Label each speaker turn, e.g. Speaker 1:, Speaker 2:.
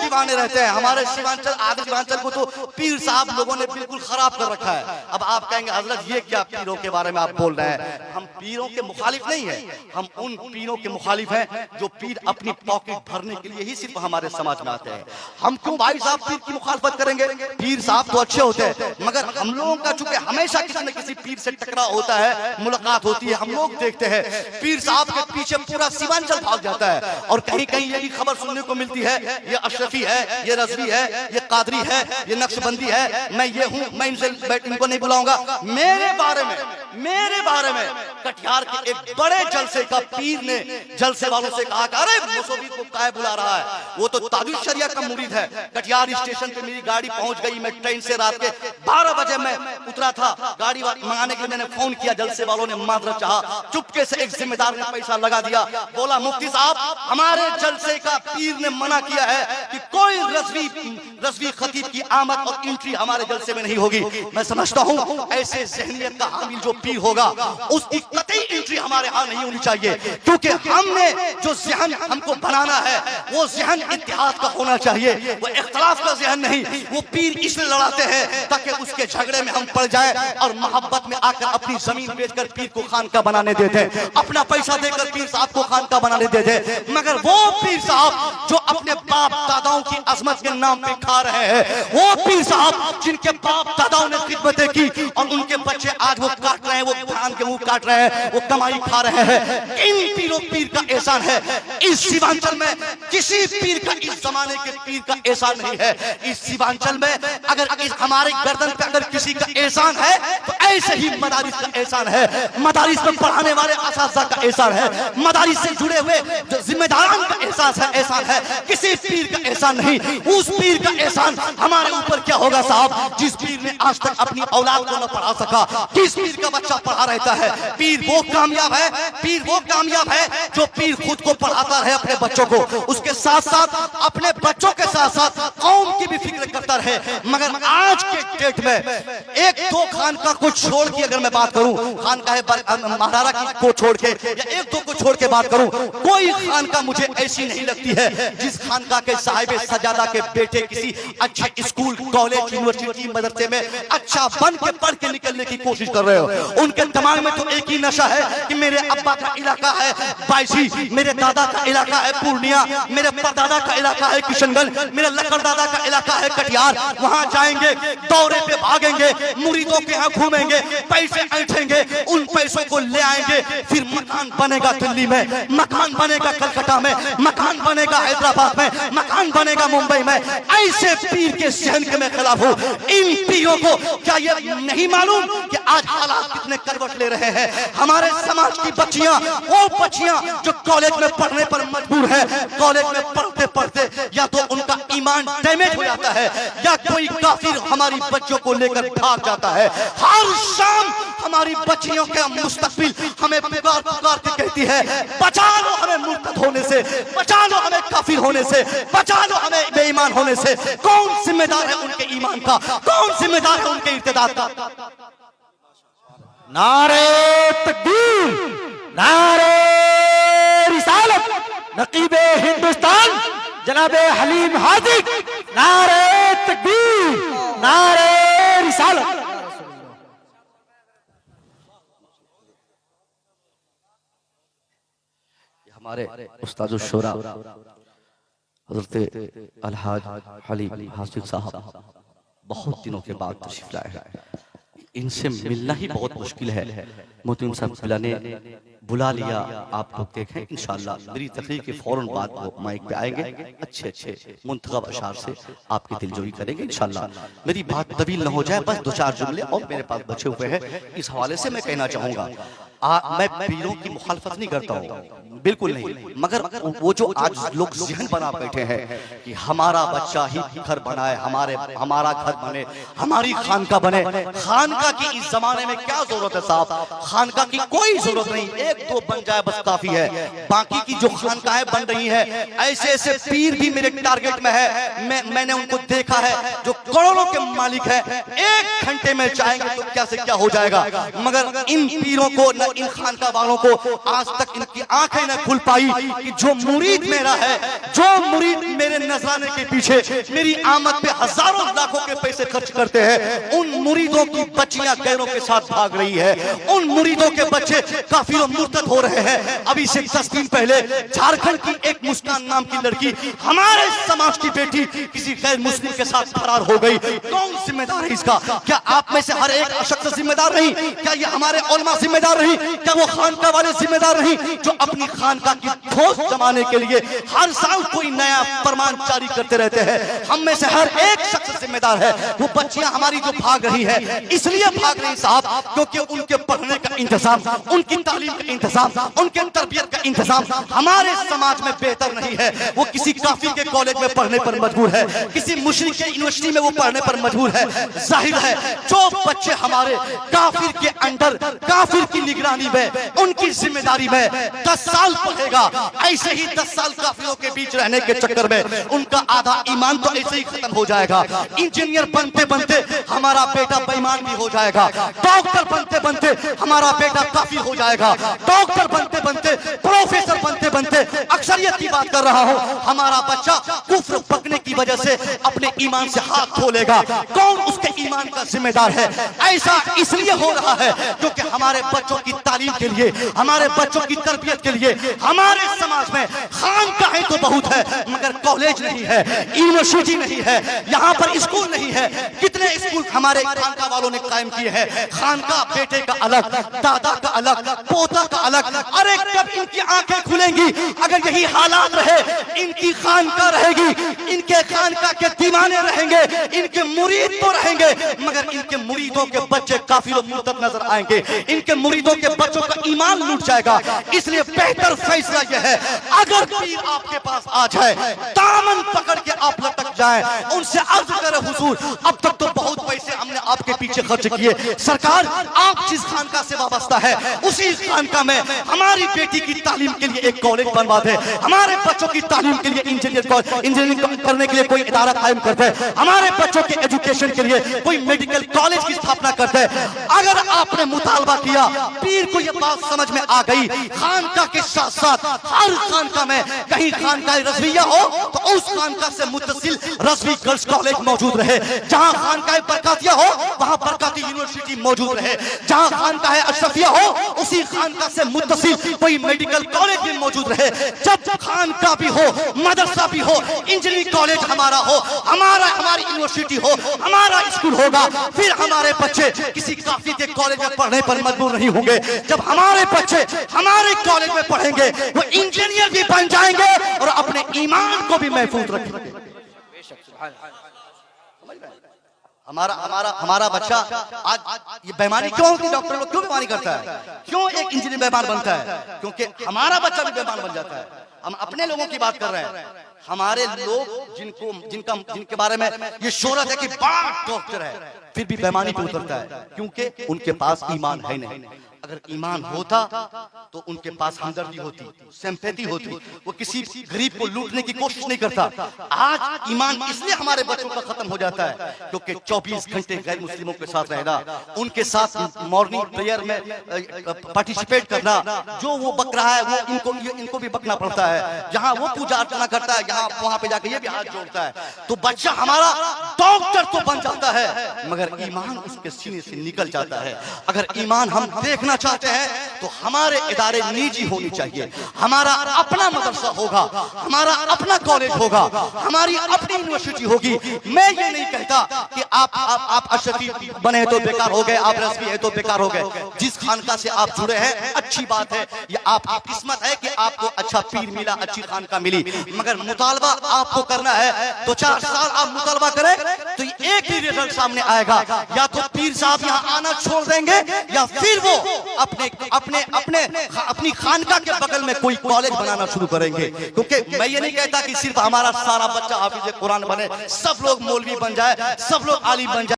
Speaker 1: दीवाने रहते हैं। हमारे सीमांचल, आदि सीमांचल को तो पीर साहब लोगों ने बिल्कुल खराब कर रखा है। अब आप कहेंगे हजरत ये क्या पीरों के बारे में आप बोल रहे हैं? हम पीरों के मुखालिफ नहीं है, हम उन पीरों के मुखालिफ हैं जो पीर अपनी पॉकेट भरने के लिए ही सिर्फ हमारे समाज में आते हैं। हम क्यों भाई साहब पीर की मुखालफत करेंगे? पीर साहब तो अच्छे होते हैं, मगर हम लोगों का चूंकि हमेशा किसी न किसी पीर से टकराव होता है, मुलाकात होती है, हम लोग देखते हैं पीर साहब के पीछे पूरा सीमांचल भाग जाता है। और कहीं कहीं ये भी खबर सुनने को मिलती है ये अशरफी है, ये रजवी है, ये कादरी है, ये नक्शबंदी है, मैं ये हूं, मैं इनको नहीं बुलाऊंगा। मेरे बारे में कटिहार के एक बड़े जलसे का पीर ने जलसे वालों से कहा कि अरे मुसोबी को काहे बुला रहा है, वो तो ताजुल शरिया का मुरीद है। कटिहार स्टेशन पे मेरी गाड़ी पहुंच गई, मैं ट्रेन से रात के 12 बजे मैं उतरा था। गाड़ी मंगाने के लिए मैंने फोन किया, जलसे वालों ने माजरत चाहा, चुपके से एक जिम्मेदार ने पैसा लगा दिया, बोला मुफ्ती साहब हमारे जलसे का पीर ने मना किया है कि कोई रजवी खतीब की आमद और एंट्री हमारे जलसे में नहीं होगी। मैं समझता हूं ऐसे ज़हनियत का हामिल जो पीर होगा उसकी कतई एंट्री हमारे यहाँ नहीं होनी चाहिए, क्योंकि हमने जो ज़हन हमको बनाना है वो ज़हन इत्तेहाद का होना चाहिए, वो इख्तिलाफ का ज़हन नहीं। वो पीर इसलिए लड़ाते हैं ताकि उसके झगड़े में हम पड़ जाए और मोहब्बत में आकर अपनी जमीन बेचकर पीर को खानका बनाने देते हैं, अपना पैसा देकर पीर साहब को खानका बनाने देते हैं। मगर वो पीर साहब जो अपने बाप दादाओं की अजमत के नाम पे खा रहे हैं, वो पीर साहब जिनके बाप दादाओं ने खिदमतें की और उनके बच्चे आज वो काट रहे हैं, वो धान गेहूं काट रहे हैं, वो कमाई खा रहे हैं, इन पीर का एहसान है। इस सीमांचल में किसी पीर का, इस जमाने के पीर का एहसान नहीं है। इस सीमांचल में अगर हमारे गर्दन पे अगर किसी का एहसान है तो ऐसे ही मदारिस का एहसान है, मदारिस में पढ़ाने वाले असातिज़ा का एहसान है, मदारिस से जुड़े हुए जो जिम्मेदारान का एहसान है, किसी पीर का एहसान नहीं। उस पीर का एहसान हमारे ऊपर क्या होगा साहब, जिस पीर ने आज तक अपनी औलाद को न पढ़ा सका, किस पीर का बच्चा पढ़ा रहता है। पीर वो कामयाब है जो पीर खुद को पढ़ाता रहे अपने बच्चों को, उसके साथ साथ अपने बच्चों के साथ साथ कौम की भी फिक्र करता रहे। मगर आज के डेट में एक दो खानका को छोड़ के अगर मैं बात करूं, खानका महारारा की को छोड़ के या एक दो को छोड़ के बात करूं, कोई खानका मुझे ऐसी नहीं लगती है जिस खानका के साहिब सजादा के बेटे किसी अच्छे स्कूल, कॉलेज, यूनिवर्सिटी, मदरसे में अच्छा बन के पढ़ के निकलने की कोशिश कर रहे हो। उनके दिमाग में तो एक ही नशा है कि मेरे अब्बा का इलाका है बायसी, मेरे दादा का इलाका है पूर्णिया, मेरे परदादा का इलाका है किशनगंज, मेरे लकड़दादा का इलाका है कटिहार। वहां जाएंगे, दौरे पे भागेंगे, मुरीदों के यहाँ घूमेंगे, पैसे ऐंठेंगे, उन पैसों को ले आएंगे, फिर मकान बनेगा दिल्ली में, मकान बनेगा कलकत्ता में, मकान बनेगा हैदराबाद में, मकान बनेगा मुंबई में। ऐसे पीर के सहन के मैं खिलाफ हूँ। इन पीरों को क्या ये नहीं मालूम कि आज हालात कितने करवट ले रहे हैं? हमारे समाज की बच्चियां, वो बच्चियां जो कॉलेज में पढ़ने पर मजबूर है, कॉलेज में पढ़ते पढ़ते या तो उनका ईमान डैमेज हो जाता है या कोई काफिर हमारी बच्चियों को लेकर भाग जाता है। हर शाम हमारी बच्चियों का मुस्तकबिल हमें पुकार पुकार के कहती है बचा लो हमें मुर्तद होने से, बचा लो हमें काफिर होने से, बचा लो हमें बेईमान होने से। कौन जिम्मेदार है उनके ईमान का? कौन जिम्मेदार है उनके इर्तिदाद का?
Speaker 2: नारे तकबीर, नारे रिसालत, नकीबे हिंदुस्तान जनाबे हलीम हादिक, नारे तकबीर, नारे रिसालत।
Speaker 1: हमारे उस्ताद शुरा हज़रत अलहाज हलीम हादिक साहब बहुत दिनों के बाद तशरीफ लाए हैं। इनसे मिलना ही बहुत मुश्किल है। मोहतरम साहब ने बुला लिया, आप लोग देखें इंशाअल्लाह मेरी तकरीर के फौरन बाद वो माइक पे आएंगे, अच्छे अच्छे मुंतखब अशार से आपकी दिलजोई करेंगे इंशाअल्लाह। मेरी बात तवील न हो जाए, बस दो चार जुमले और मेरे पास बचे हुए हैं, इस हवाले से मैं कहना चाहूँगा। मैं पीरों की मुखालफत नहीं करता हूँ, बिल्कुल नहीं, मगर वो जो आज लोग ज़हन बना बैठे हैं कि हमारा बच्चा ही घर बनाए, हमारा घर बने, हमारी खानका बने। खानका की इस जमाने में क्या जरूरत है साहब? खानका की कोई जरूरत नहीं, एक दो बन जाए बस काफी है। बाकी की जो खानकाएं बन रही हैं, ऐसे ऐसे पीर भी मेरे टारगेट में है। मैंने उनको देखा है जो करोड़ों के मालिक है, 1 घंटे में चाहेंगे तो क्या से क्या हो जाएगा। मगर इन पीरों को न को, इन खानका वालों को आज तक इनकी आंखें न खुल पाई कि जो मुरीद मेरा है, जो मुरीद मेरे नजराने के पीछे मेरी आमद पे हजारों लाखों के पैसे खर्च करते हैं, उन मुरीदों की बच्चियां गैरों के साथ भाग रही है, उन मुरीदों के बच्चे काफिरों मुर्तद हो रहे हैं। अभी से 10 दिन पहले झारखंड की एक मुस्कान नाम की लड़की, हमारे समाज की बेटी, किसी गैर मुस्लिम के साथ फरार हो गई। कौन जिम्मेदार है इसका? क्या आप में से हर एक शख्स जिम्मेदार नहीं? क्या ये हमारे उलमा जिम्मेदार नहीं? क्या वो खानका वाले जिम्मेदार नहीं जो अपनी खानका की ठोस जमाने के लिए हर साल कोई नया फरमान जारी करते रहते हैं? हम में से हर एक शख्स जिम्मेदार है। वो बच्चियां हमारी जो भाग रही है, इसलिए भाग रही साहब क्योंकि उनके पढ़ने का इंतजाम, उनकी तालीम का इंतजाम, उनके तरबियत का इंतजाम हमारे समाज में बेहतर नहीं है। वो किसी काफिर के कॉलेज में पढ़ने पर मजबूर है, किसी मुशरिक के यूनिवर्सिटी में वो पढ़ने पर मजबूर है। जाहिर है जो बच्चे हमारे काफिर के अंडर, काफिर की निगरानी में, उनकी जिम्मेदारी में 10 साल पढ़ेगा, ऐसे ही 10 साल काफिरों के बीच रहने के चक्कर में उनका आधा ईमान तो ऐसे ही खत्म हो जाएगा। इंजीनियर बनते बनते हमारा बेटा बेईमान भी हो जाएगा, डॉक्टर बनते बनते हमारा बेटा काफिर हो जाएगा, डॉक्टर बनते बनते, प्रोफेसर बनते बनते, अक्सरियत की बात कर रहा हूं, हमारा बच्चा कुफ्र पकने की वजह से अपने ईमान से हाथ धो लेगा। कौन उसके ईमान का जिम्मेदार है? ऐसा इसलिए हो रहा है क्योंकि हमारे बच्चों की तालीम के लिए, हमारे बच्चों की तरबियत के लिए हमारे समाज में खानकाहें तो बहुत है मगर कॉलेज नहीं है, यूनिवर्सिटी नहीं है, यहाँ पर स्कूल नहीं है। कितने स्कूल हमारे खानका वालों ने कायम किए हैं। खानका बेटे का अलग, दादा का अलग, पोता का अलग। अरे कब इनकी आंखें खुलेंगी? अगर यही हालात रहे, इनकी खानका रहेगी, इनके खानका के दीवाने रहेंगे, इनके मुरीद तो रहेंगे मगर इनके मुरीदों के बच्चे काफिरों मुर्तद नजर आएंगे, इनके मुरीदों के बच्चों का ईमान लूट जाएगा। इसलिए बेहतर फैसला यह है, अगर पीर आपके पास आ जाए, दामन पकड़ के आप लटक जाएं, उनसे अर्ज करें हुजूर अब तक तो बहुत पैसे हमने आपके पीछे खर्च किए, सरकार आप जिस खानका से वाबस्ता है उसी खानका में हमारी बेटी की तालीम के लिए एक कॉलेज बनवा दे, हमारे बच्चों की तालीम के लिए इंजीनियरिंग करने के लिए कोई इदारा कायम करते हैं, हमारे बच्चों के एजुकेशन के लिए कोई मेडिकल कॉलेज की स्थापना करते हैं। अगर आपने मुतालबा किया, पीर को यह बात समझ में आ गई, खानका के साथ साथ हर खानका में कहीं खानका रज़विया हो तो उस खानका से मुत्तसिल रज़वी गर्ल्स कॉलेज मौजूद रहे, जहां खानका बरकातिया हो वहां बरकाती यूनिवर्सिटी मौजूद रहे, जहां खानका अशरफिया हो उसी खानका से मुत्तसिल कोई मेडिकल कॉलेज भी मौजूद रहे। जब खानका भी हो, मदरसा भी हो, इंजीनियरिंग कॉलेज हमारा हो, हमारी यूनिवर्सिटी हो, हमारा स्कूल होगा, फिर हमारे बच्चे किसी काफिर के कॉलेज में पढ़ने पर मजबूर नहीं होंगे। जब हमारे बच्चे हमारे कॉलेज में पढ़ेंगे वो इंजीनियर भी बन जाएंगे और अपने ईमान को भी महफूज रखेंगे। हमारा बच्चा आज ये बेईमानी क्यों होती? डॉक्टर लोग क्यों बेईमानी करता है? क्यों एक इंजीनियर बेईमान बनता है? क्योंकि हमारा बच्चा भी बेईमान बन जाता है। हम अपने लोगों की बात कर रहे हैं, हमारे लोग जिनके बारे में ये शोहरत है कि बड़ा डॉक्टर है, फिर भी बेईमानी पे उतरता है क्योंकि उनके पास ईमान है नहीं। अगर ईमान होता तो उनके पास हमदर्दी होती, सिंपैथी होती, वो किसी गरीब को लूटने की कोशिश नहीं करता। आज ईमान इसलिए हमारे बच्चों का खत्म हो जाता है क्योंकि 24 घंटे गैर मुस्लिमों के साथ रहना, उनके साथ मॉर्निंग प्रेयर में पार्टिसिपेट करना, जो वो बक रहा है वो इनको भी बकना पड़ता है। जहां वो पूजा अर्चना करता है यहाँ वहां पे जाके ये भी हाथ जोड़ता है। तो बच्चा हमारा डॉक्टर तो बन जाता है मगर ईमान उसके सीने से निकल जाता है। अगर ईमान हम देखना चाहते हैं तो हमारे इदारे निजी होनी चाहिए, हमारा अपना मदरसा होगा, हमारा अपना कॉलेज होगा, हमारी अपनी यूनिवर्सिटी होगी। मैं ये नहीं कहता कि आप अशरफी बने तो बेकार हो गए, आप रज़वी है तो बेकार हो गए। जिस खानका से आप जुड़े हैं अच्छी बात है, ये आपकी किस्मत है कि आपको अच्छा पीर मिला, अच्छी खानका मिली, मगर मुतालबा आपको करना है। 2-4 साल आप मुतालबा करें तो एक ही रिजल्ट सामने आएगा, या तो पीर साहब यहाँ आना छोड़ देंगे या फिर वो अपनी खानका के बगल में कोई कॉलेज बनाना शुरू करेंगे। क्योंकि मैं ये नहीं कहता कि सिर्फ हमारा सारा बच्चा हाफिज कुरान बने, सब लोग मौलवी बन जाए, सब लोग आलिम बन जाए।